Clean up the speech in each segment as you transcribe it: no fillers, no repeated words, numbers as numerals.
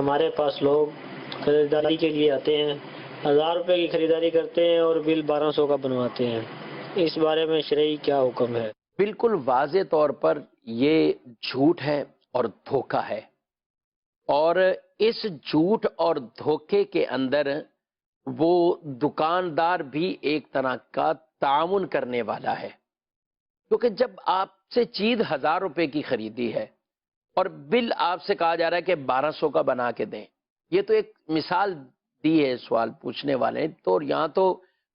ہمارے پاس لوگ خریداری کے لیے آتے ہیں، 1000 روپے کی خریداری کرتے ہیں اور بل 1200 کا بنواتے ہیں۔ اس بارے میں شرعی کیا حکم ہے؟ بالکل واضح طور پر یہ جھوٹ ہے اور دھوکہ ہے، اور اس جھوٹ اور دھوکے کے اندر وہ دکاندار بھی ایک طرح کا تعاون کرنے والا ہے، کیونکہ جب آپ سے چیز 1000 روپے کی خریدی ہے اور بل آپ سے کہا جا رہا ہے کہ 1200 کا بنا کے دیں، یہ تو ایک مثال دی ہے سوال پوچھنے والے، تو یہاں تو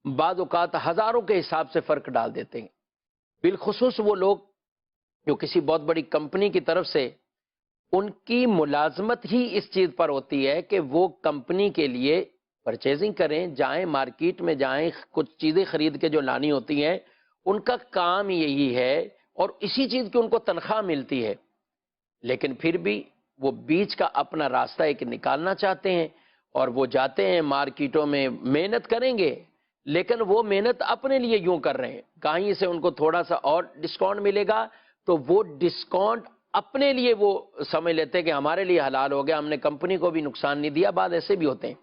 بعض اوقات ہزاروں کے حساب سے فرق ڈال دیتے ہیں، بالخصوص وہ لوگ جو کسی بہت بڑی کمپنی کی طرف سے ان کی ملازمت ہی اس چیز پر ہوتی ہے کہ وہ کمپنی کے لیے پرچیزنگ کریں، جائیں مارکیٹ میں جائیں، کچھ چیزیں خرید کے جو لانی ہوتی ہیں، ان کا کام یہی ہے اور اسی چیز کی ان کو تنخواہ ملتی ہے، لیکن پھر بھی وہ بیچ کا اپنا راستہ ایک نکالنا چاہتے ہیں اور وہ جاتے ہیں مارکیٹوں میں، محنت کریں گے لیکن وہ محنت اپنے لیے یوں کر رہے ہیں، کہیں سے ان کو تھوڑا سا اور ڈسکاؤنٹ ملے گا تو وہ ڈسکاؤنٹ اپنے لیے وہ سمجھ لیتے ہیں کہ ہمارے لیے حلال ہو گیا، ہم نے کمپنی کو بھی نقصان نہیں دیا، بعد ایسے بھی ہوتے ہیں،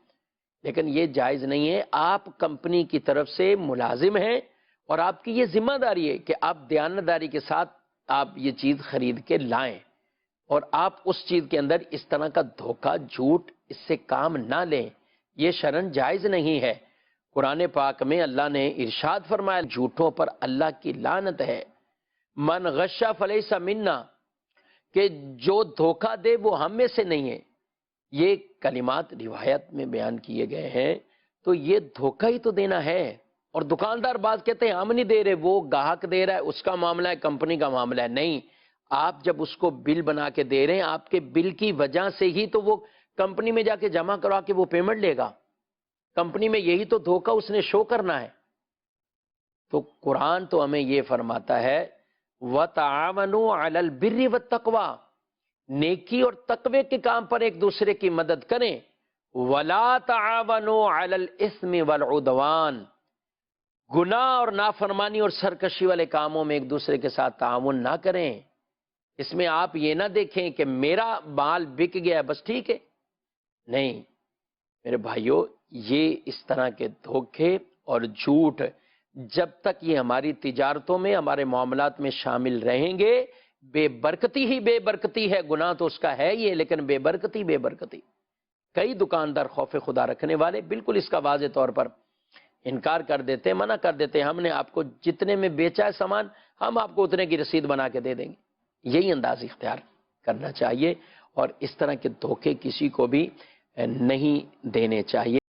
لیکن یہ جائز نہیں ہے۔ آپ کمپنی کی طرف سے ملازم ہیں اور آپ کی یہ ذمہ داری ہے کہ آپ دیانتداری کے ساتھ آپ یہ چیز خرید کے لائیں، اور آپ اس چیز کے اندر اس طرح کا دھوکہ جھوٹ اس سے کام نہ لیں، یہ شرعاً جائز نہیں ہے۔ قرآن پاک میں اللہ نے ارشاد فرمایا جھوٹوں پر اللہ کی لعنت ہے، من غش فلیس منا، کہ جو دھوکہ دے وہ ہم میں سے نہیں ہے۔ یہ کلمات روایت میں بیان کیے گئے ہیں، تو یہ دھوکہ ہی تو دینا ہے۔ اور دکاندار بعض کہتے ہیں ہم نہیں دے رہے، وہ گاہک دے رہا ہے، اس کا معاملہ ہے، کمپنی کا معاملہ ہے۔ نہیں، آپ جب اس کو بل بنا کے دے رہے ہیں، آپ کے بل کی وجہ سے ہی تو وہ کمپنی میں جا کے جمع کروا کے وہ پیمنٹ لے گا، کمپنی میں یہی تو دھوکہ اس نے شو کرنا ہے۔ تو قرآن تو ہمیں یہ فرماتا ہے وَتَعَاوَنُوا عَلَى الْبِرِّ وَالتَّقْوَى، نیکی اور تقوی کے کام پر ایک دوسرے کی مدد کریں، وَلَا تَعَاوَنُوا عَلَى الْإِثْمِ وَالْعُدْوَانِ، گناہ اور نافرمانی اور سرکشی والے کاموں میں ایک دوسرے کے ساتھ تعاون نہ کریں۔ اس میں آپ یہ نہ دیکھیں کہ میرا مال بک گیا بس ٹھیک ہے، نہیں میرے بھائیوں، یہ اس طرح کے دھوکے اور جھوٹ جب تک یہ ہماری تجارتوں میں، ہمارے معاملات میں شامل رہیں گے، بے برکتی ہی بے برکتی ہے۔ گناہ تو اس کا ہے ہی ہے، لیکن بے برکتی بے برکتی۔ کئی دکاندار خوف خدا رکھنے والے بالکل اس کا واضح طور پر انکار کر دیتے ہیں، منع کر دیتے ہیں، ہم نے آپ کو جتنے میں بیچا ہے سامان، ہم آپ کو اتنے کی رسید بنا کے دے دیں گے۔ یہی انداز اختیار کرنا چاہیے اور اس طرح کے دھوکے کسی کو بھی نہیں دینے چاہیے۔